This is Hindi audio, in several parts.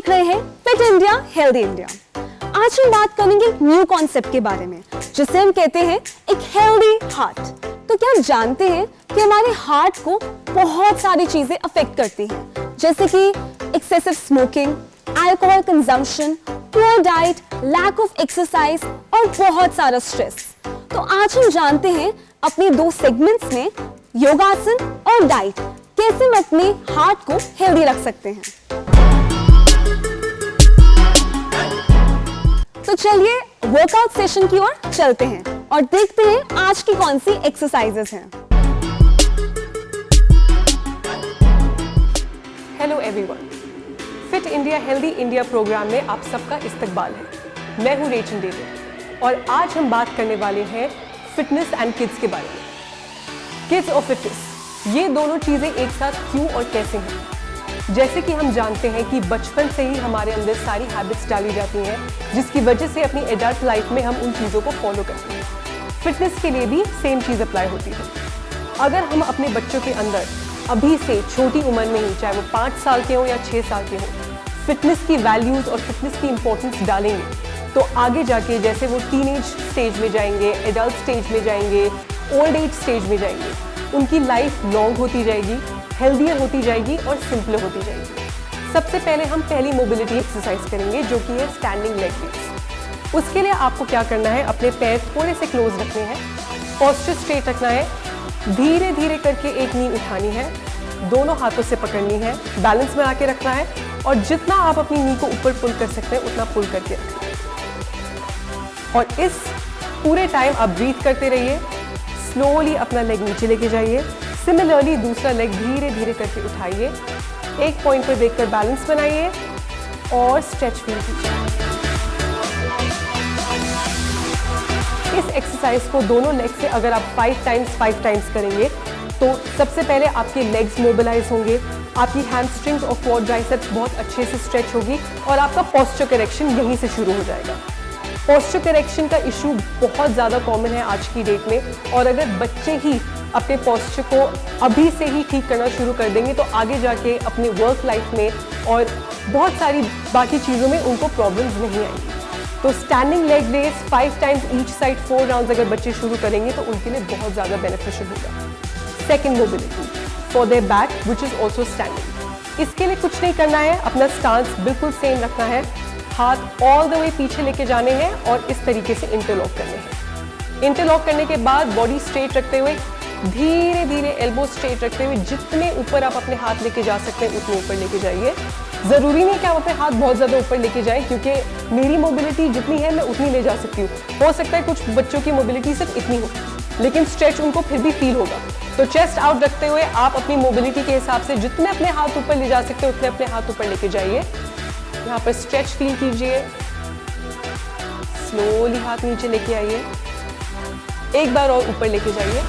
देख रहे हैं फिट इंडिया हेल्दी इंडिया। आज हम बात करेंगे एक न्यू कॉन्सेप्ट के बारे में जिसे हम कहते हैं एक हेल्दी हार्ट। तो क्या आप जानते हैं कि हमारे हार्ट को बहुत सारी चीजें अफेक्ट करती हैं, जैसे कि excessive smoking, alcohol consumption, poor diet, lack of exercise और बहुत सारा स्ट्रेस। तो आज हम जानते हैं अपनी दो सेगमेंट्स में योगासन और डाइट कैसे हम अपने हार्ट को हेल्दी रख सकते हैं। तो चलिए वर्कआउट सेशन की ओर चलते हैं और देखते हैं आज की कौन सी एक्सरसाइजेस हैं। Hello everyone, fit India healthy India programme में आप सबका इस्तकबाल है। मैं हूं रेचन डेविड और आज हम बात करने वाले हैं फिटनेस एंड किड्स के बारे में। किड्स और फिटनेस, ये दोनों चीजें एक साथ क्यों और कैसे हैं? जैसे कि हम जानते हैं कि बचपन से ही हमारे अंदर सारी हैबिट्स डाली जाती हैं जिसकी वजह से अपनी एडल्ट लाइफ में हम उन चीज़ों को फॉलो करते हैं। फिटनेस के लिए भी सेम चीज़ अप्लाई होती है। अगर हम अपने बच्चों के अंदर अभी से छोटी उम्र में ही, चाहे वो 5 साल के हों या 6 साल के हों, फिटनेस की वैल्यूज़ और फिटनेस की इंपॉर्टेंस डालेंगे तो आगे जाके जैसे वो टीनेज स्टेज में जाएंगे, एडल्ट स्टेज में जाएंगे, ओल्ड एज स्टेज में जाएंगे, उनकी लाइफ लॉन्ग होती जाएगी, हेल्दियर होती जाएगी और सिंपल होती जाएगी। सबसे पहले हम पहली मोबिलिटी एक्सरसाइज करेंगे जो कि है स्टैंडिंग लेग रेज। उसके लिए आपको क्या करना है, अपने पैर थोड़े से क्लोज रखने हैं, पोस्चर स्ट्रेट रखना है, धीरे धीरे करके एक नी उठानी है, दोनों हाथों से पकड़नी है, बैलेंस में आके रखना है और जितना आप अपनी नी को ऊपर पुल कर सकते हैं उतना पुल करके रखना है। और इस पूरे टाइम आप ब्रीथ करते रहिए, स्लोली अपना लेग नीचे लेके जाइए। सिमिलरली दूसरा लेग धीरे धीरे करके उठाइए, एक पॉइंट पर देखकर बैलेंस बनाइए और स्ट्रेच फील कीजिए। इस एक्सरसाइज को दोनों लेग से अगर आप 5 टाइम्स करेंगे तो सबसे पहले आपके लेग्स मोबिलाइज होंगे, आपकी हैमस्ट्रिंग्स और क्वाड ट्राइसेप्स बहुत अच्छे से स्ट्रेच होगी और आपका पोस्चर करेक्शन यहीं से शुरू हो जाएगा। पोस्चर करेक्शन का इशू बहुत ज़्यादा कॉमन है आज की डेट में और अगर बच्चे ही अपने पोस्चर को अभी से ही ठीक करना शुरू कर देंगे तो आगे जाके अपने वर्क लाइफ में और बहुत सारी बाकी चीज़ों में उनको प्रॉब्लम्स नहीं आएंगी। तो standing leg raise 5 times each side 4 rounds अगर बच्चे शुरू करेंगे तो उनके लिए बहुत ज़्यादा बेनिफिशियल होगा। Second mobility for their back which is also standing. इसके लिए कुछ नहीं करना है, अपना स्टांस बिल्कुल सेम रखना है, हाथ ऑल द वे पीछे लेके जाने हैं और इस तरीके से इंटरलॉक करने हैं। इंटरलॉक करने के बाद बॉडी स्ट्रेट रखते हुए धीरे धीरे एल्बो स्ट्रेट रखते हुए जितने ऊपर आप अपने हाथ लेके जा सकते हैं उतने ऊपर लेके जाइए। ज़रूरी नहीं कि आप अपने हाथ बहुत ज़्यादा ऊपर लेके जाएं क्योंकि मेरी मोबिलिटी जितनी है मैं उतनी ले जा सकती हूँ। हो सकता है कुछ बच्चों की मोबिलिटी सिर्फ इतनी हो लेकिन स्ट्रेच उनको फिर भी फील होगा। तो चेस्ट आउट रखते हुए आप अपनी मोबिलिटी के हिसाब से जितने अपने हाथ ऊपर ले जा सकते हैं उतने अपने हाथ ऊपर लेके जाइए। यहाँ पर स्ट्रेच फील कीजिए, स्लोली हाथ नीचे लेके आइए, एक बार और ऊपर लेके जाइए,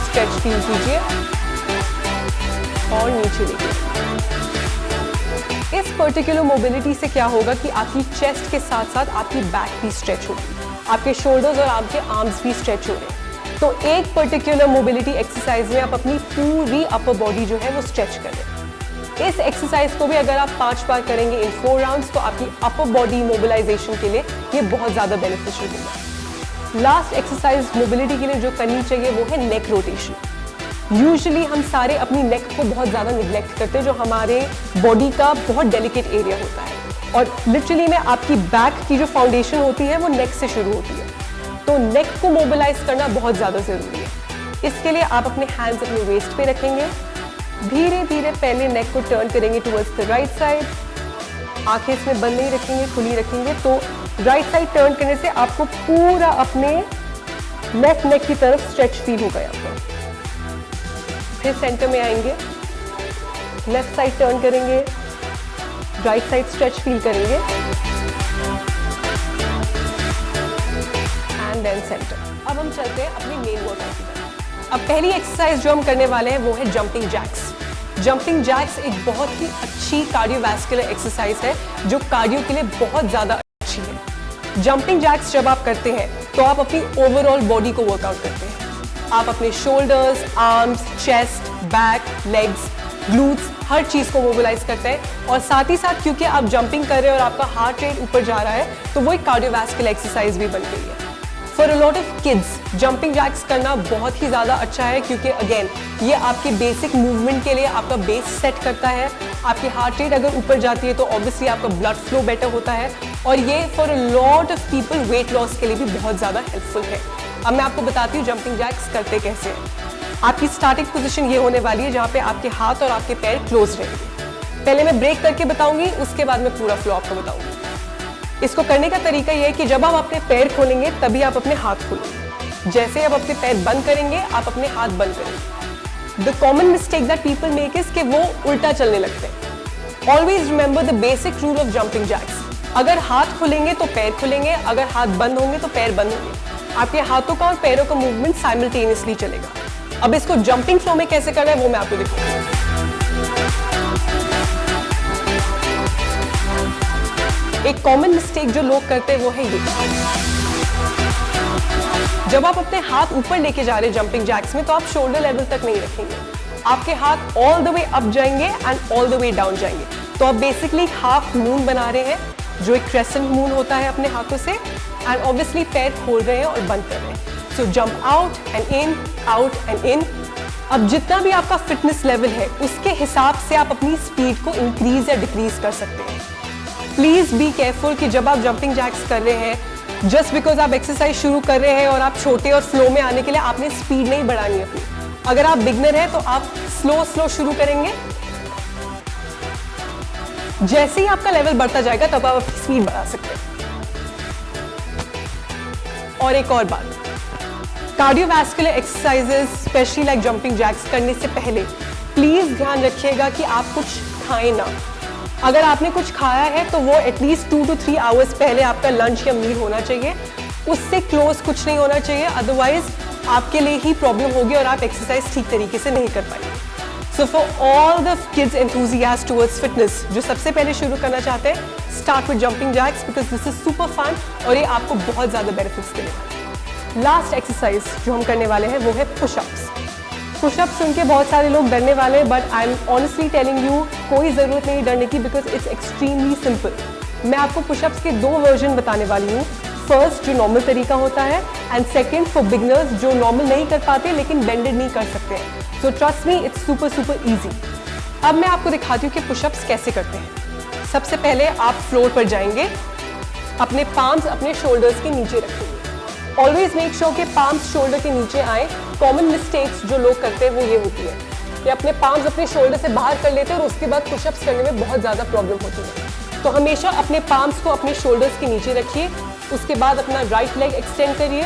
स्ट्रेच फील कीजिए और नीचे लेके। इस पर्टिकुलर मोबिलिटी से क्या होगा कि आपकी चेस्ट के साथ साथ आपकी बैक भी स्ट्रेच होगी, आपके शोल्डर्स और आपके आर्म्स भी स्ट्रेच हो रहे हैं। तो एक पर्टिकुलर मोबिलिटी एक्सरसाइज में आप अपनी पूरी अपर बॉडी जो है वो स्ट्रेच करें। इस एक्सरसाइज को भी अगर आप 5 बार करेंगे इन 4 राउंड्स तो आपकी अपर बॉडी मोबिलाइजेशन के लिए ये बहुत ज़्यादा बेनिफिशियल होगा। लास्ट एक्सरसाइज मोबिलिटी के लिए जो करनी चाहिए वो है नेक रोटेशन। यूजुअली हम सारे अपनी नेक को बहुत ज़्यादा निग्लेक्ट करते हैं जो हमारे बॉडी का बहुत डेलिकेट एरिया होता है और लिटरली में आपकी बैक की जो फाउंडेशन होती है वो नेक से शुरू होती है। तो नेक को मोबिलाइज करना बहुत ज़्यादा ज़रूरी है। इसके लिए आप अपने हैंड्स अपने वेस्ट पे रखेंगे, धीरे धीरे पहले नेक को टर्न करेंगे टुवर्ड्स द राइट साइड, आंखें इसमें बंद नहीं रखेंगे, खुली रखेंगे। तो राइट साइड टर्न करने से आपको पूरा अपने लेफ्ट नेक की तरफ स्ट्रेच फील होगा यहाँ पर। फिर सेंटर में आएंगे, लेफ्ट साइड टर्न करेंगे, राइट साइड स्ट्रेच फील करेंगे एंड देन सेंटर। अब हम चलते हैं अपनी मेन वर्कआउट की तरफ। अब पहली एक्सरसाइज जो हम करने वाले हैं वो है जंपिंग जैक्स। जंपिंग जैक्स एक बहुत ही अच्छी कार्डियोवैस्कुलर एक्सरसाइज है जो कार्डियो के लिए बहुत ज़्यादा अच्छी है। जंपिंग जैक्स जब आप करते हैं तो आप अपनी ओवरऑल बॉडी को वर्कआउट करते हैं। आप अपने shoulders, arms, chest, back, legs glutes, हर चीज़ को मोबिलाइज करता है। और साथ ही साथ क्योंकि आप जंपिंग कर रहे हैं और आपका हार्ट रेट ऊपर जा रहा है, तो वो एक कार्डियोवैस्कुलर एक्सरसाइज भी बन गई है। For a lot of kids jumping jacks करना बहुत ही ज़्यादा अच्छा है, क्योंकि अगेन ये आपके बेसिक मूवमेंट के लिए आपका बेस सेट करता है। आपकी हार्ट रेट अगर ऊपर जाती है तो ऑब्वियसली आपका ब्लड फ्लो बेटर होता है, और ये for a lot of people weight loss के लिए भी बहुत ज़्यादा हेल्पफुल है। अब मैं आपको बताती हूँ जंपिंग जैक्स करते कैसे हैं। आपकी स्टार्टिंग पोजीशन ये होने वाली है जहाँ पे आपके हाथ और आपके पैर क्लोज रहेंगे। पहले मैं ब्रेक करके बताऊंगी, उसके बाद मैं पूरा फ्लो आपको बताऊंगी। इसको करने का तरीका ये है कि जब आप अपने पैर खोलेंगे तभी आप अपने हाथ खोलेंगे। जैसे आप अपने पैर बंद करेंगे आप अपने हाथ बंद करेंगे। The common mistake that people make is कि वो उल्टा चलने लगते हैं। Always remember the basic rule of jumping jacks. अगर हाथ खुलेंगे तो पैर खुलेंगे, अगर हाथ बंद होंगे तो पैर बंद होंगे। आपके हाथों का और पैरों का मूवमेंट साइमल्टेनियसली चलेगा। अब इसको जंपिंग फ्लो में कैसे करना है वो मैं आपको दिखाऊंगी। एक कॉमन मिस्टेक जो लोग करते हैं वो है ये। जब आप अपने हाथ ऊपर लेके जा रहे हैं जंपिंग जैक्स में, तो आप शोल्डर लेवल तक नहीं रखेंगे। आपके हाथ ऑल द वे अप जाएंगे and all the way down जाएंगे। तो आप बेसिकली हाफ मून बना रहे हैं, जो एक क्रेसेंट मून होता है अपने हाथों से, एंड ऑब्वियसली पैर खोल रहे हैं और बंद कर रहे हैं। So jump out and in, out and in. अब जितना भी आपका फिटनेस लेवल है उसके हिसाब से आप अपनी स्पीड को इंक्रीज या डिक्रीज कर सकते हैं। प्लीज बी केयरफुल कि जब आप जंपिंग जैक्स कर रहे हैं, जस्ट बिकॉज आप एक्सरसाइज शुरू कर रहे हैं और आप छोटे और फ्लो में आने के लिए आपने स्पीड नहीं बढ़ानी अपनी। अगर आप बिगनर हैं तो आप स्लो शुरू करेंगे, जैसे ही आपका लेवल बढ़ता जाएगा तब आप अपनी स्पीड बढ़ा सकते हैं। और एक और बात, cardiovascular exercises specially like jumping jacks करने से पहले प्लीज ध्यान रखिएगा कि आप कुछ खाएं ना। अगर आपने कुछ खाया है तो वो एटलीस्ट 2 to 3 आवर्स पहले आपका लंच या मील होना चाहिए। उससे क्लोज कुछ नहीं होना चाहिए, अदरवाइज आपके लिए ही प्रॉब्लम होगी और आप एक्सरसाइज ठीक तरीके से नहीं कर पाएंगे। So for all the kids enthusiast towards fitness जो सबसे पहले शुरू करना चाहते हैं, start with jumping jacks because this is super fun और ये आपको बहुत ज़्यादा बेनिफिट्स देगा। लास्ट एक्सरसाइज जो हम करने वाले हैं वो है पुशअप्स। पुशअप सुन के बहुत सारे लोग डरने वाले हैं, but I am honestly telling you कोई ज़रूरत नहीं डरने की, बिकॉज इट्स एक्सट्रीमली सिंपल। मैं आपको पुशअप्स के 2 वर्जन बताने वाली हूँ। फर्स्ट जो नॉर्मल तरीका होता है, एंड सेकेंड फॉर बिगनर्स जो नॉर्मल नहीं कर पाते लेकिन बेंडेड नहीं कर सकते हैं। So trust me, it's super easy. अब मैं आपको दिखाती हूँ कि पुशअप्स कैसे करते हैं। सबसे पहले आप फ्लोर पर जाएंगे, अपने पाम्स अपने शोल्डर्स के नीचे रखेंगे। ऑलवेज मेक श्योर कि पाम्स शोल्डर के नीचे आए। कॉमन मिस्टेक्स जो लोग करते हैं वो ये होती है कि अपने पाम्स अपने शोल्डर से बाहर कर लेते हैं और उसके बाद पुशअप्स करने में बहुत ज़्यादा प्रॉब्लम होती है। तो हमेशा अपने पाम्स को अपने शोल्डर्स के नीचे रखिए, उसके बाद अपना राइट लेग एक्सटेंड करिए,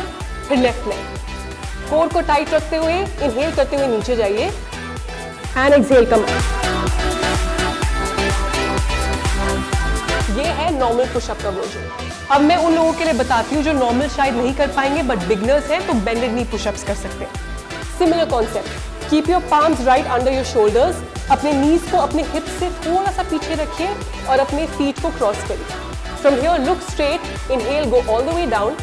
फिर लेफ्ट लेग। कोर को टाइट रखते हुए इनहेल करते हुए नीचे जाइए एंड एक्सहेल कम। ये है नॉर्मल पुशअप का वर्जन। अब मैं उन लोगों के लिए बताती हूँ जो नॉर्मल शायद नहीं कर पाएंगे बट बिगनर्स हैं, तो बेंडेड नी पुशअप्स कर सकते हैं। Similar concept, keep your palms right under your shoulders. अपने नीज को अपने हिप से थोड़ा सा पीछे रखिए और अपने फीट को क्रॉस करिए। From here look straight, inhale go all the way down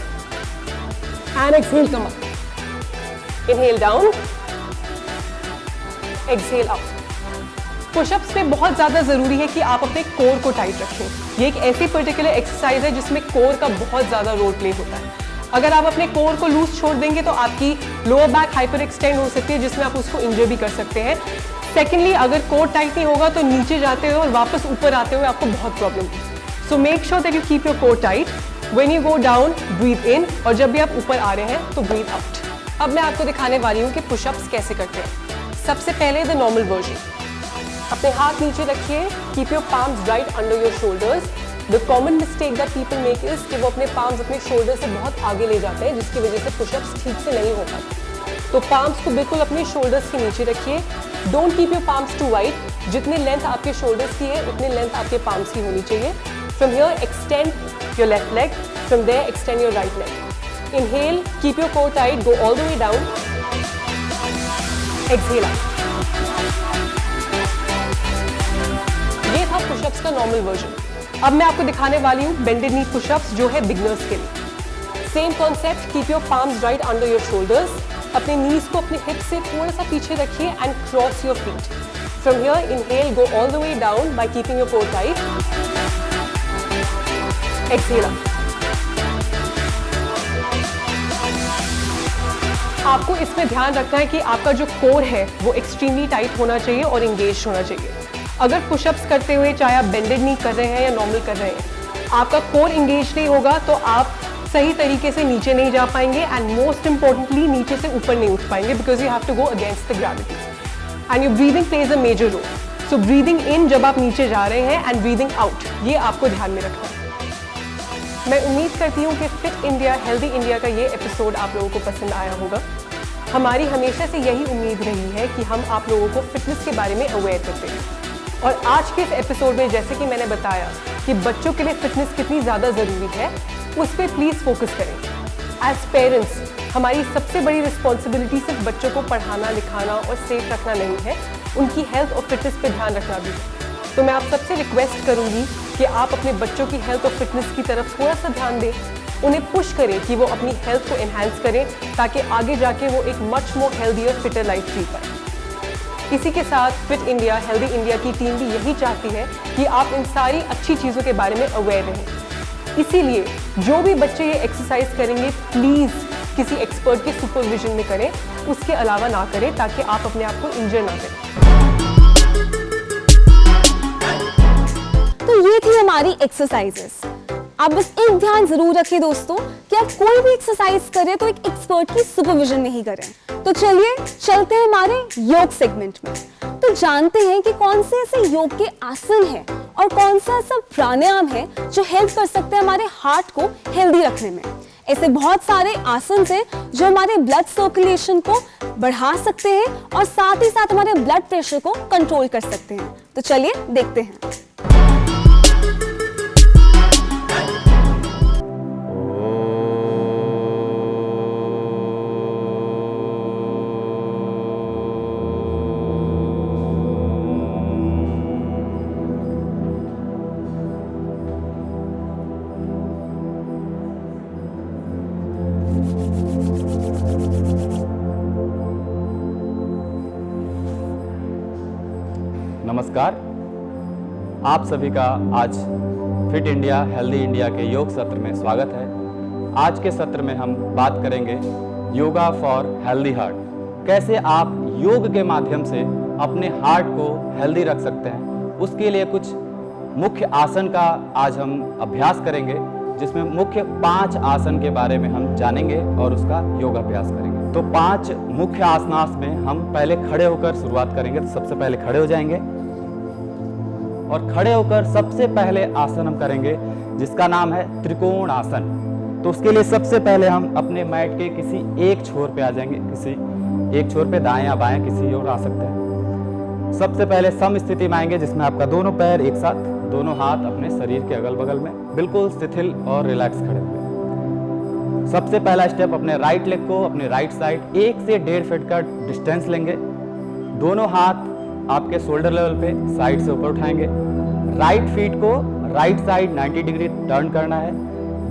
and exhale come up. Inhale down, exhale up. Pushups में बहुत ज़्यादा ज़रूरी है कि आप अपने कोर को टाइट रखें। ये एक ऐसी पर्टिकुलर एक्सरसाइज है जिसमें कोर का बहुत ज़्यादा रोल प्ले होता है। अगर आप अपने कोर को लूज छोड़ देंगे तो आपकी लोअर बैक हाइपर एक्सटेंड हो सकती है, जिसमें आप उसको इंजर भी कर सकते हैं। सेकेंडली, अगर कोर टाइट नहीं होगा तो नीचे जाते हुए और वापस ऊपर आते हुए आपको बहुत प्रॉब्लम होगी। So make sure that you keep your core tight. When you go down, breathe in, और जब भी आप ऊपर आ रहे हैं तो ब्रीथ आउट। अब मैं आपको दिखाने वाली हूँ कि पुशअप्स कैसे करते हैं। सबसे पहले द नॉर्मल वर्जन, अपने हाथ नीचे रखिए, keep your palms right under your shoulders. The common mistake that people make is कि वो अपने पाम्स अपने शोल्डर से बहुत आगे ले जाते हैं, जिसकी वजह से पुशअप्स ठीक से नहीं हो पाते। तो पाम्स को बिल्कुल अपने शोल्डर्स के नीचे रखिए। Don't keep your palms too wide. जितनी लेंथ आपके शोल्डर्स की है उतनी लेंथ आपके पाम्स की होनी चाहिए। From here extend your left leg, from there extend your right leg. Inhale, keep your core tight, go all the way down, exhale out. ये था पुशअप्स का नॉर्मल वर्जन। अब मैं आपको दिखाने वाली हूँ बेंडेड नी पुशअप्स जो है बिगनर्स के लिए। Same concept, keep your palms right under your shoulders. अपने नीज को अपने हिप से थोड़ा सा पीछे रखिए and cross your feet. From here, inhale, go all the way down by keeping your core tight. Exhale up. आपको इसमें ध्यान रखना है कि आपका जो कोर है वो एक्सट्रीमली टाइट होना चाहिए और इंगेज होना चाहिए। अगर पुशअप्स करते हुए चाहे आप बेंडेड नी कर रहे हैं या नॉर्मल कर रहे हैं, आपका कोर इंगेज नहीं होगा तो आप सही तरीके से नीचे नहीं जा पाएंगे एंड मोस्ट इंपॉर्टेंटली नीचे से ऊपर नहीं उठ पाएंगे because you have to go against the gravity and your breathing plays a major role. So breathing in जब आप नीचे जा रहे हैं एंड ब्रीदिंग आउट, ये आपको ध्यान में रखना है। मैं उम्मीद करती हूँ कि फिट इंडिया हेल्दी इंडिया का ये एपिसोड आप लोगों को पसंद आया होगा। हमारी हमेशा से यही उम्मीद रही है कि हम आप लोगों को फिटनेस के बारे में अवेयर करते हैं और आज के इस एपिसोड में जैसे कि मैंने बताया कि बच्चों के लिए फिटनेस कितनी ज़्यादा ज़रूरी है, उस पर प्लीज़ फोकस करें। एज पेरेंट्स हमारी सबसे बड़ी रिस्पॉन्सिबिलिटी सिर्फ बच्चों को पढ़ाना लिखाना और सेफ रखना नहीं है, उनकी हेल्थ और फिटनेस पे ध्यान रखना भी है। तो मैं आप सबसे रिक्वेस्ट करूंगी कि आप अपने बच्चों की हेल्थ और फिटनेस की तरफ थोड़ा सा ध्यान दें, उन्हें पुश करें कि वो अपनी हेल्थ को एनहांस करें ताकि आगे जाके वो एक मच मोर हेल्दी और फिटर लाइफ जी पाए। इसी के साथ फिट इंडिया हेल्दी इंडिया की टीम भी यही चाहती है कि आप इन सारी अच्छी चीज़ों के बारे में अवेयर रहें। इसीलिए जो भी बच्चे ये एक्सरसाइज करेंगे प्लीज़ किसी एक्सपर्ट के सुपरविजन में करें, उसके अलावा ना करें ताकि आप अपने आप को इंजर ना करें। तो ये थी हमारी एक्सरसाइजेस। आप बस एक ध्यान जरूर रखिए दोस्तों कि आप कोई भी एक्सरसाइज करें तो एक एक्सपर्ट की सुपरविजन में ही करें। तो चलिए चलते हैं हमारे योग सेगमेंट में। तो जानते हैं कि कौन से ऐसे योग के आसन हैं और कौन सा ऐसा प्राणायाम है जो हेल्प कर सकते हैं हमारे हार्ट को हेल्दी रखने में। ऐसे बहुत सारे आसन हैं जो हमारे ब्लड सर्कुलेशन को बढ़ा सकते हैं और साथ ही साथ हमारे ब्लड प्रेशर को कंट्रोल कर सकते हैं। तो चलिए देखते हैं। नमस्कार, आप सभी का आज फिट इंडिया हेल्दी इंडिया के योग सत्र में स्वागत है। आज के सत्र में हम बात करेंगे योगा फॉर हेल्दी हार्ट। कैसे आप योग के माध्यम से अपने हार्ट को हेल्दी रख सकते हैं, उसके लिए कुछ मुख्य आसन का आज हम अभ्यास करेंगे, जिसमें मुख्य 5 आसन के बारे में हम जानेंगे और उसका योग अभ्यास करेंगे। तो 5 मुख्य आसनास में हम पहले खड़े होकर शुरुआत करेंगे। तो सबसे पहले खड़े हो जाएंगे और खड़े होकर सबसे पहले आसन हम करेंगे जिसका नाम है त्रिकोण आसन। तो उसके लिए सबसे पहले हम अपने मैट के किसी एक छोर पे आ जाएंगे, किसी एक छोर पे दाएं या बाएं किसी और आ सकते हैं। सबसे पहले सम स्थिति में आएंगे जिसमें आपका दोनों पैर एक साथ, दोनों हाथ अपने शरीर के अगल बगल में बिल्कुल शिथिल और रिलैक्स खड़े हुए। सबसे पहला स्टेप, अपने राइट लेग को अपने राइट साइड 1 से 1.5 फीट का डिस्टेंस लेंगे। दोनों हाथ आपके शोल्डर लेवल पे साइड से ऊपर उठाएंगे। राइट फीट को राइट साइड 90 डिग्री टर्न करना है।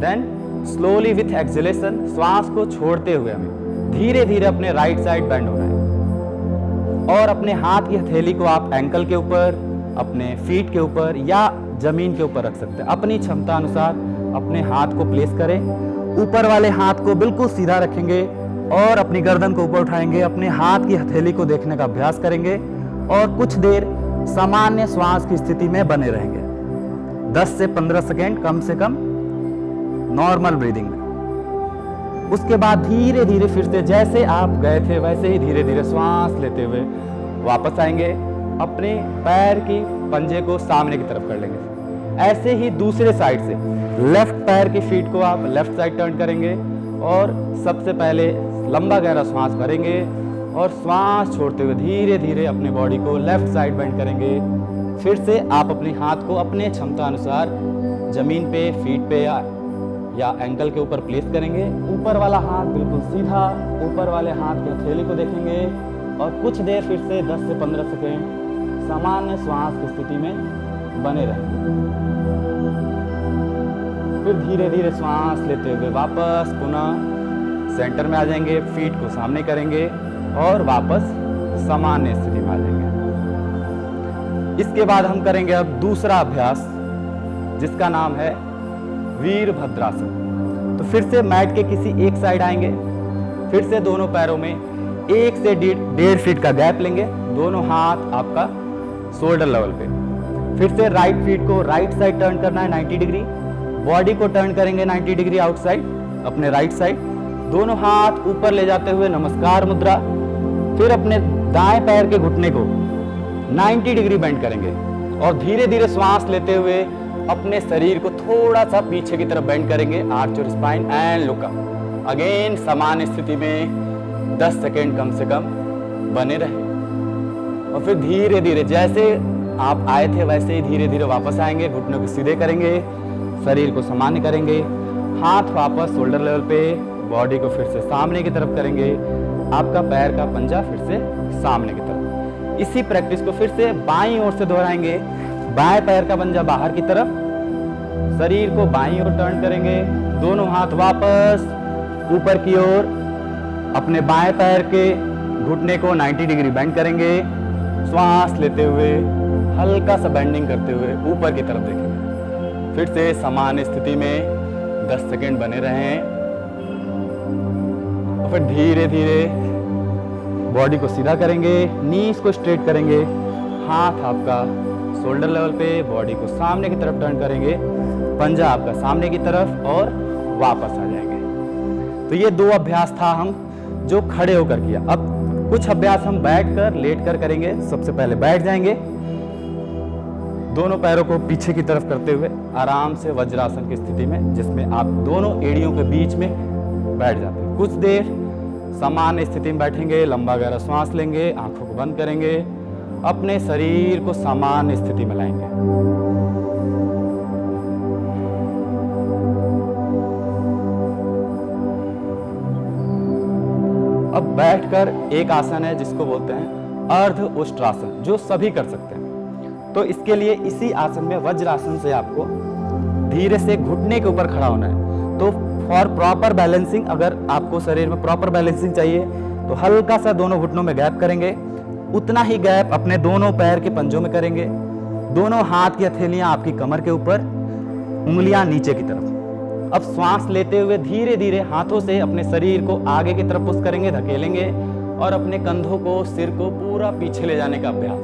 देन स्लोली विथ एक्सहेलेशन, श्वास को छोड़ते हुए हमें धीरे धीरे अपने राइट साइड बेंड होना है और अपने हाथ की हथेली को आप एंकल के ऊपर, अपने फीट के ऊपर या जमीन के ऊपर रख सकते हैं। अपनी क्षमता अनुसार अपने हाथ को प्लेस करें। ऊपर वाले हाथ को बिल्कुल सीधा रखेंगे और अपनी गर्दन को ऊपर उठाएंगे। अपने हाथ की हथेली को देखने का अभ्यास करेंगे और कुछ देर सामान्य श्वास की स्थिति में बने रहेंगे। 10 से 15 सेकेंड कम से कम नॉर्मल ब्रीदिंग में। उसके बाद धीरे धीरे फिर से जैसे आप गए थे वैसे ही धीरे धीरे श्वास लेते हुए वापस आएंगे। अपने पैर की पंजे को सामने की तरफ कर लेंगे। ऐसे ही दूसरे साइड से लेफ्ट पैर की फीट को आप लेफ्ट साइड टर्न करेंगे और सबसे पहले लंबा गहरा श्वास भरेंगे और श्वास छोड़ते हुए धीरे धीरे अपनी बॉडी को लेफ्ट साइड बेंड करेंगे। फिर से आप अपने हाथ को अपने क्षमता अनुसार जमीन पे, फीट पे या एंकल के ऊपर प्लेस करेंगे। ऊपर वाला हाथ बिल्कुल सीधा, ऊपर वाले हाथ की हथेली को देखेंगे और कुछ देर फिर से 10 से 15 सेकेंड सामान्य श्वास की स्थिति में बने रहेंगे। फिर धीरे धीरे श्वास लेते हुए वापस पुनः सेंटर में आ जाएंगे। फीट को सामने करेंगे और वापस सामान्य स्थिति में आ जाएंगे। इसके बाद हम करेंगे अब दूसरा अभ्यास, जिसका नाम है वीरभद्रासन। तो फिर से मैट के किसी एक साइड आएंगे, फिर से दोनों पैरों में 1 से 1.5 फीट का गैप लेंगे, दोनों हाथ आपका शोल्डर लेवल पे। फिर से राइट फीट को राइट साइड टर्न करना है 90 डिग्री, बॉडी को टर्न करेंगे 90 डिग्री आउटसाइड अपने राइट साइड, दोनों हाथ ऊपर ले जाते हुए नमस्कार मुद्रा। फिर अपने दाएं पैर के घुटने को 90 डिग्री बेंड करेंगे और धीरे धीरे श्वास लेते हुए अपने शरीर को थोड़ा सा पीछे की तरफ बेंड करेंगे, arch your spine and look up. Again समान स्थिति में 10 सेकेंड कम से कम बने रहे और फिर धीरे धीरे जैसे आप आए थे वैसे ही धीरे धीरे वापस आएंगे, घुटनों को सीधे करेंगे, शरीर को सामान्य करेंगे, हाथ वापस शोल्डर लेवल पे, बॉडी को फिर से सामने की तरफ करेंगे, आपका पैर का पंजा फिर से सामने की तरफ। इसी प्रैक्टिस को फिर से बाईं ओर से दोहराएंगे, बाएं पैर का पंजा बाहर की तरफ, शरीर को बाईं ओर टर्न करेंगे, दोनों हाथ वापस ऊपर की ओर, अपने बाएं पैर के घुटने को 90 डिग्री बेंड करेंगे, श्वास लेते हुए हल्का सा बेंडिंग करते हुए ऊपर की तरफ देखेंगे। फिर से समान स्थिति में 10 सेकेंड बने रहें और फिर धीरे धीरे बॉडी को सीधा करेंगे, नीज को स्ट्रेट करेंगे, हाथ आपका शोल्डर लेवल पे, बॉडी को सामने की तरफ टर्न करेंगे, पंजा आपका सामने की तरफ और वापस आ जाएंगे। तो ये 2 अभ्यास था हम जो खड़े होकर किया। अब कुछ अभ्यास हम बैठकर लेटकर करेंगे। सबसे पहले बैठ जाएंगे, दोनों पैरों को पीछे की तरफ करते हुए आराम से वज्रासन की स्थिति में, जिसमें आप दोनों एड़ियों के बीच में बैठ जाते हैं। कुछ देर सामान्य स्थिति में बैठेंगे, लंबा गहरा श्वास लेंगे, आंखों को बंद करेंगे, अपने शरीर को सामान्य स्थिति में लाएंगे। अब बैठकर एक आसन है जिसको बोलते हैं अर्ध उष्ट्रासन, जो सभी कर सकते हैं। तो इसके लिए इसी आसन में वज्रासन से आपको धीरे से घुटने के ऊपर खड़ा होना है। तो फॉर प्रॉपर बैलेंसिंग, अगर आपको शरीर में प्रॉपर बैलेंसिंग चाहिए तो हल्का सा दोनों घुटनों में गैप करेंगे, उतना ही गैप अपने दोनों पैर के पंजों में करेंगे, दोनों हाथ की हथेलियां आपकी कमर के ऊपर, उंगलियां नीचे की तरफ। अब श्वास लेते हुए धीरे धीरे हाथों से अपने शरीर को आगे की तरफ पुश करेंगे, धकेलेंगे और अपने कंधों को, सिर को पूरा पीछे ले जाने का अभ्यास।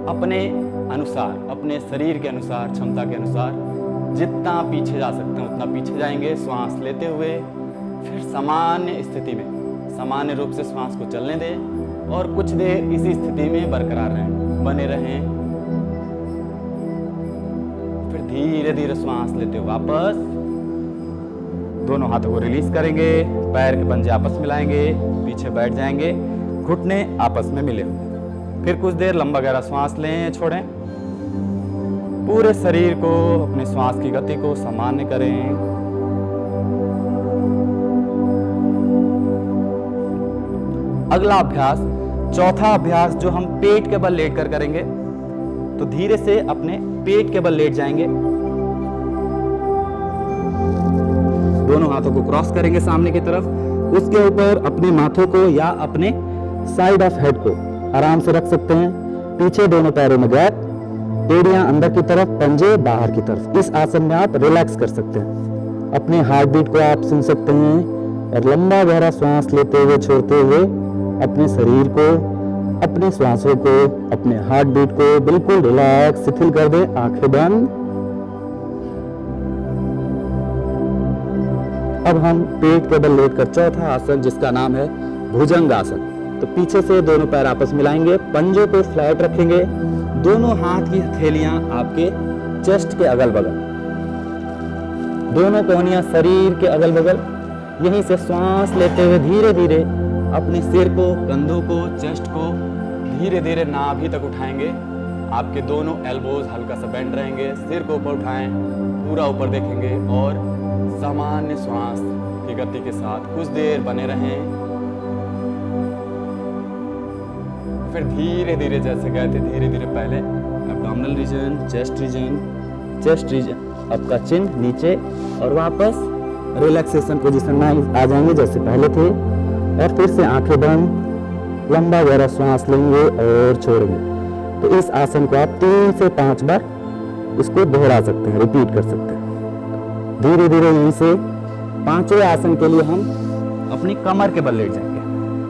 अपने अनुसार, अपने शरीर के अनुसार, क्षमता के अनुसार जितना पीछे जा सकते हैं उतना पीछे जाएंगे। श्वास लेते हुए फिर सामान्य स्थिति में सामान्य रूप से श्वास को चलने दें और कुछ देर इसी स्थिति में बरकरार रहें, बने रहें। फिर धीरे धीरे श्वास लेते हुए वापस दोनों हाथों को रिलीज करेंगे, पैर के पंजे आपस में लाएंगे, पीछे बैठ जाएंगे, घुटने आपस में मिले होंगे। फिर कुछ देर लंबा गहरा श्वास लें, छोड़ें, पूरे शरीर को, अपने श्वास की गति को सामान्य करें। अगला अभ्यास, चौथा अभ्यास जो हम पेट के बल लेटकर करेंगे। तो धीरे से अपने पेट के बल लेट जाएंगे, दोनों हाथों को क्रॉस करेंगे सामने की तरफ, उसके ऊपर अपने माथों को या अपने साइड ऑफ हेड को आराम से रख सकते हैं। पीछे दोनों पैरों में गैप, एड़ियां अंदर की तरफ, पंजे बाहर की तरफ। इस आसन में आप रिलैक्स कर सकते हैं, अपने हार्ट बीट को आप सुन सकते हैं और लंबा गहरा श्वास लेते हुए छोड़ते हुए अपने शरीर को, अपने श्वासों को, अपने हार्ट बीट को बिल्कुल रिलैक्स शिथिल कर दे। आंखें बंद। अब हम पेट के बल लेटकर चौथा आसन जिसका नाम है भुजंग आसन। तो पीछे से दोनों पैर आपस मिलाएंगे, पंजों को फ्लैट रखेंगे, दोनों हाथ की हथेलियां आपके चेस्ट के अगल बगल, दोनों कोहनियां शरीर के अगल बगल। यहीं से श्वास लेते हुए धीरे धीरे अपने सिर को, कंधों को, चेस्ट को धीरे धीरे नाभि तक उठाएंगे। आपके दोनों एल्बोज हल्का सा बेंड रहेंगे, सिर को ऊपर उठाएं, पूरा ऊपर देखेंगे और सामान्य श्वास की गति के साथ कुछ देर बने रहें। फिर धीरे धीरे जैसे गए थे धीरे धीरे पहले एब्डोमिनल रीजन, चेस्ट रीजन, आपका चिन नीचे और वापस रिलैक्सेशन पोजीशन में आ जाएंगे जैसे पहले थे। और फिर से आंखें बंद, लंबा गहरा श्वास लेंगे और छोड़ेंगे। तो इस आसन को आप 3 से 5 बार इसको दोहरा सकते हैं, रिपीट कर सकते हैं। धीरे धीरे यहीं से 5वें आसन के लिए हम अपनी कमर के बल लेट जाएंगे।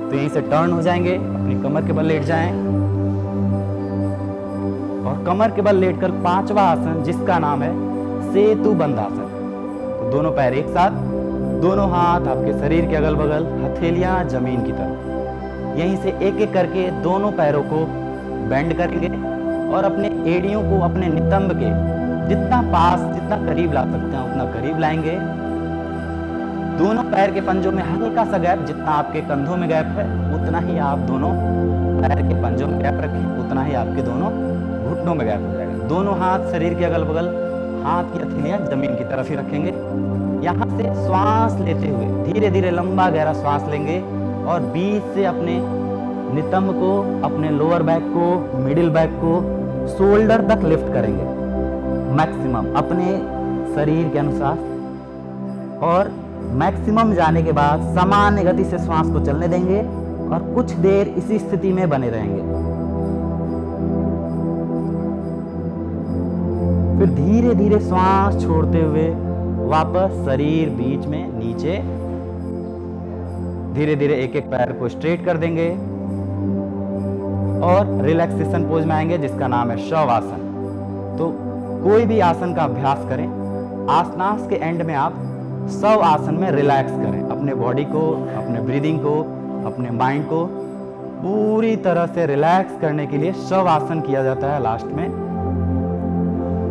तो यहीं से टर्न हो जाएंगे, अपनी कमर के बल लेट जाएं और कमर के बल लेटकर 5वां आसन जिसका नाम है सेतु बंध आसन। तो दोनों पैर एक साथ, दोनों हाथ आपके शरीर के अगल बगल, हथेलियां जमीन की तरफ। यहीं से एक एक करके दोनों पैरों को बेंड करेंगे और अपने एड़ियों को अपने नितंब के जितना पास, जितना करीब ला सकते हैं उतना करीब लाएंगे। दोनों पैर के पंजों में हल्का सा गैप, जितना आपके कंधों में गैप है उतना ही आप दोनों पैर के पंजों में गैप रखें, उतना ही आपके दोनों घुटनों में गैप हो जाएगा। दोनों हाथ शरीर के अगल बगल, हाथ की हथेलियां जमीन की तरफ ही रखेंगे। यहाँ से श्वास लेते हुए धीरे धीरे लंबा गहरा श्वास लेंगे और बीच से अपने नितंब को, अपने लोअर बैक को, मिडिल बैक को शोल्डर तक लिफ्ट करेंगे मैक्सिमम अपने शरीर के अनुसार। और मैक्सिमम जाने के बाद सामान्य गति से श्वास को चलने देंगे और कुछ देर इसी स्थिति में बने रहेंगे। फिर धीरे धीरे श्वास छोड़ते हुए वापस शरीर बीच में नीचे, धीरे धीरे एक एक पैर को स्ट्रेट कर देंगे और रिलैक्सेशन पोज में आएंगे जिसका नाम है शव आसन। तो कोई भी आसन का अभ्यास करें, आसनास के एंड में आप शव आसन में रिलैक्स करें अपने बॉडी को, अपने ब्रीदिंग को, अपने माइंड को पूरी तरह से रिलैक्स करने के लिए शव आसन किया जाता है लास्ट में।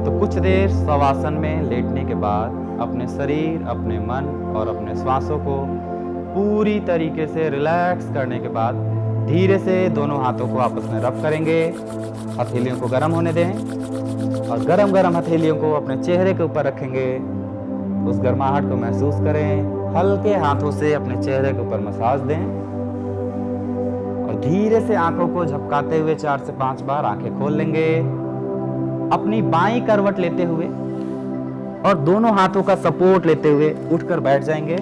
तो कुछ देर शव आसन में लेटने के बाद अपने शरीर, अपने मन और अपने श्वासों को पूरी तरीके से रिलैक्स करने के बाद धीरे से दोनों हाथों को आपस में रब करेंगे। हथेलियों को गर्म होने दें और गरम गरम हथेलियों को अपने चेहरे के ऊपर रखेंगे। उस गर्माहट को महसूस करें। हल्के हाथों से अपने चेहरे के ऊपर मसाज दें और धीरे से आंखों को झपकाते हुए 4 से 5 बार आंखें खोल लेंगे। अपनी बाईं करवट लेते हुए और दोनों हाथों का सपोर्ट लेते हुए उठकर बैठ जाएंगे।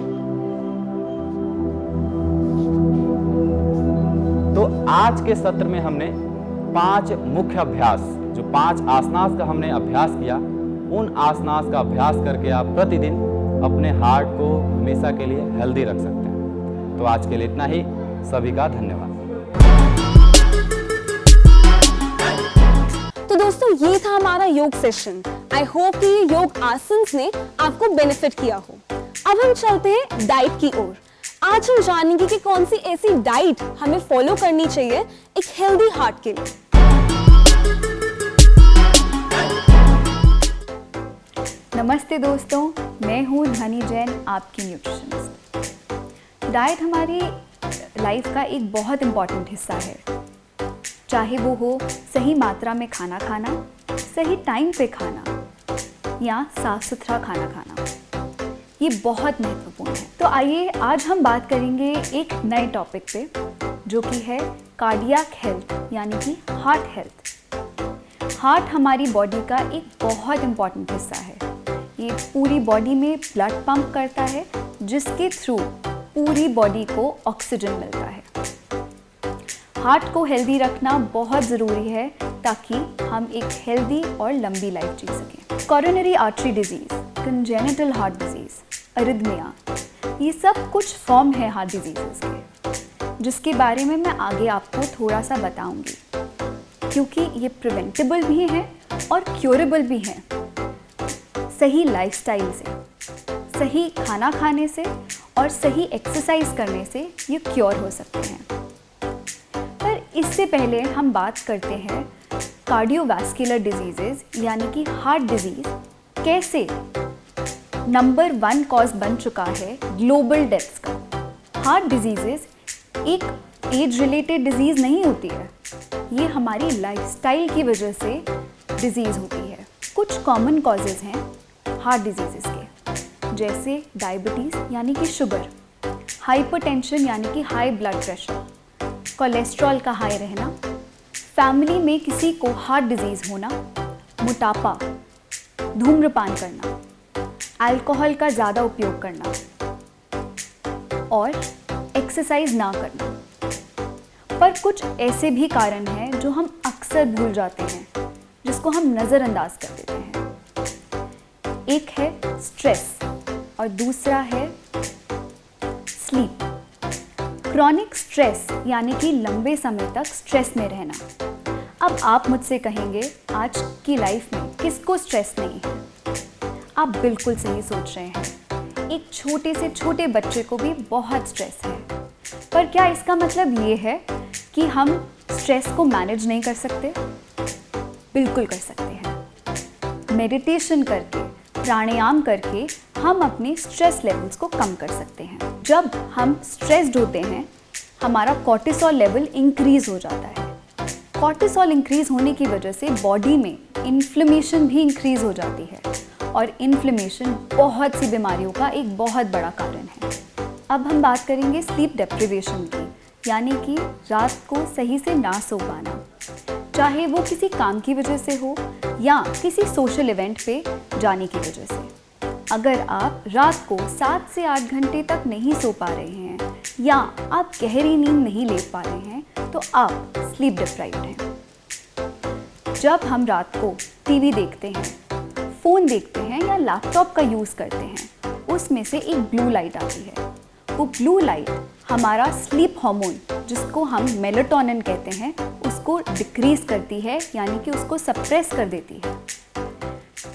तो आज के सत्र में हमने 5 मुख्य अभ्यास, जो 5 आसनास का हमने अभ्यास किया, उन आसनास का अभ्यास करके आप प्रतिदिन अपने हार्ट को हमेशा के लिए हेल्दी रख सकते हैं। तो आज के लिए इतना ही। सभी का धन्यवाद। तो दोस्तों, ये था हमारा योग सेशन। आई होप कि ये योग आसन्स ने आपको बेनिफिट किया हो। अब हम चलते हैं डाइट की ओर। आज हम जानेंगे कि कौन सी ऐसी डाइट हमें फॉलो करनी चाहिए एक हेल्दी हार्ट के लिए। नमस्ते दोस्तों, मैं हूँ धनी जैन, आपकी न्यूट्रिशनिस्ट। डाइट हमारी लाइफ का एक बहुत इम्पॉर्टेंट हिस्सा है। चाहे वो हो सही मात्रा में खाना खाना, सही टाइम पे खाना या साफ सुथरा खाना खाना, ये बहुत महत्वपूर्ण है। तो आइए आज हम बात करेंगे एक नए टॉपिक पे, जो कि है कार्डियक हेल्थ, यानी कि हार्ट हेल्थ। हार्ट हमारी बॉडी का एक बहुत इम्पॉर्टेंट हिस्सा है। ये पूरी बॉडी में ब्लड पंप करता है, जिसके थ्रू पूरी बॉडी को ऑक्सीजन मिलता है। हार्ट को हेल्दी रखना बहुत ज़रूरी है ताकि हम एक हेल्दी और लंबी लाइफ जी सकें। Coronary artery disease, congenital heart disease, arrhythmia, ये सब कुछ फॉर्म है हार्ट डिजीज़ के, जिसके बारे में मैं आगे आपको थोड़ा सा बताऊंगी, क्योंकि ये प्रिवेंटेबल भी हैं और क्योरेबल भी हैं। सही लाइफस्टाइल से, सही खाना खाने से और सही एक्सरसाइज करने से ये क्योर हो सकते हैं। पर इससे पहले हम बात करते हैं कार्डियोवैस्कुलर डिजीजेस, यानी कि हार्ट डिजीज़ कैसे नंबर 1 कॉज बन चुका है ग्लोबल डेथ्स का। हार्ट डिजीजेस एक एज रिलेटेड डिजीज़ नहीं होती है, ये हमारी लाइफस्टाइल की वजह से डिजीज़ होती है। कुछ कॉमन कॉजेज़ हैं हार्ट डिजीज़ के, जैसे डायबिटीज़ यानी कि शुगर, हाइपरटेंशन यानी कि हाई ब्लड प्रेशर, कोलेस्ट्रॉल का हाई रहना, फैमिली में किसी को हार्ट डिजीज़ होना, मोटापा, धूम्रपान करना, अल्कोहल का ज़्यादा उपयोग करना और एक्सरसाइज ना करना। पर कुछ ऐसे भी कारण हैं जो हम अक्सर अक्सर भूल जाते हैं, जिसको हम नज़रअंदाज कर देते हैं। एक है स्ट्रेस और दूसरा है स्लीप। क्रॉनिक स्ट्रेस यानी कि लंबे समय तक स्ट्रेस में रहना। अब आप मुझसे कहेंगे आज की लाइफ में किसको स्ट्रेस नहीं है? आप बिल्कुल सही सोच रहे हैं। एक छोटे से छोटे बच्चे को भी बहुत स्ट्रेस है। पर क्या इसका मतलब ये है कि हम स्ट्रेस को मैनेज नहीं कर सकते? बिल्कुल कर सकते हैं। मेडिटेशन करके, प्राणायाम करके हम अपने स्ट्रेस लेवल्स को कम कर सकते हैं। जब हम स्ट्रेस्ड होते हैं, हमारा कॉर्टिसोल लेवल इंक्रीज हो जाता है। कॉर्टिसोल इंक्रीज होने की वजह से बॉडी में इन्फ्लेमेशन भी इंक्रीज हो जाती है और इन्फ्लेमेशन बहुत सी बीमारियों का एक बहुत बड़ा कारण है। अब हम बात करेंगे स्लीप डेप्रिवेशन की, यानी कि रात को सही से ना सो पाना, चाहे वो किसी काम की वजह से हो या किसी सोशल इवेंट पे जाने की वजह से। अगर आप रात को 7 से 8 घंटे तक नहीं सो पा रहे हैं या आप गहरी नींद नहीं ले पा रहे हैं तो आप स्लीप डिप्राइव्ड हैं। जब हम रात को टीवी देखते हैं, फ़ोन देखते हैं या लैपटॉप का यूज़ करते हैं, उसमें से एक ब्लू लाइट आती है। वो ब्लू लाइट हमारा स्लीप हार्मोन, जिसको हम मेलाटोनिन कहते हैं, उसको डिक्रीज करती है, यानी कि उसको सप्रेस कर देती है।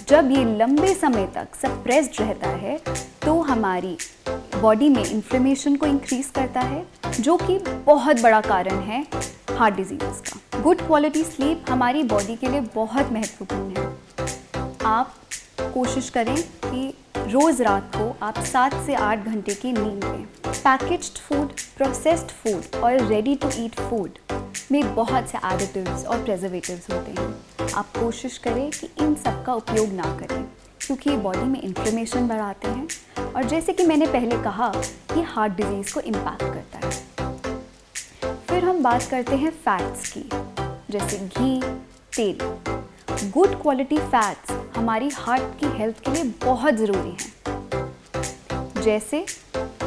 जब ये लंबे समय तक सप्रेस्ड रहता है तो हमारी बॉडी में इन्फ्लेमेशन को इंक्रीज करता है, जो कि बहुत बड़ा कारण है हार्ट डिजीज़ का। गुड क्वालिटी स्लीप हमारी बॉडी के लिए बहुत महत्वपूर्ण है। आप कोशिश करें कि रोज़ रात को आप 7 से 8 घंटे की नींद लें। पैकेज्ड फूड, प्रोसेस्ड फूड और रेडी टू ईट फूड में बहुत से एडिटिव्स और प्रिजर्वेटिव्स होते हैं। आप कोशिश करें कि इन सब का उपयोग ना करें, क्योंकि ये बॉडी में इन्फ्लेमेशन बढ़ाते हैं और जैसे कि मैंने पहले कहा, ये हार्ट डिजीज़ को इम्पैक्ट करता है। फिर हम बात करते हैं फैट्स की, जैसे घी, तेल। गुड क्वालिटी फैट्स हमारी हार्ट की हेल्थ के लिए बहुत ज़रूरी हैं, जैसे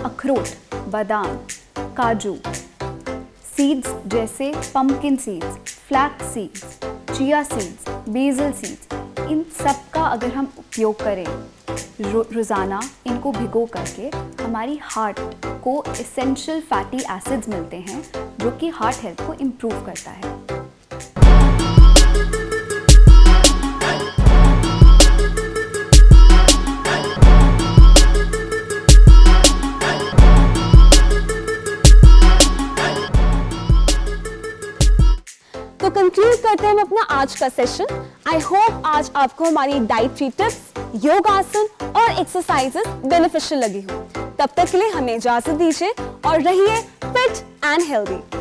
अखरोट, बादाम, काजू, सीड्स जैसे pumpkin seeds, flax seeds, chia seeds, basil seeds. इन सब का अगर हम उपयोग करें रोज़ाना, इनको भिगो करके, हमारी हार्ट को एसेंशियल फैटी एसिड्स मिलते हैं, जो कि हार्ट हेल्थ को इम्प्रूव करता है। तो कंक्लूड करते हैं हम अपना आज का सेशन। आई होप आज आपको हमारी डाइटरी टिप्स, योगासन और एक्सरसाइजेस बेनिफिशियल लगी हो। तब तक के लिए हमें इजाजत दीजिए और रहिए फिट एंड हेल्दी।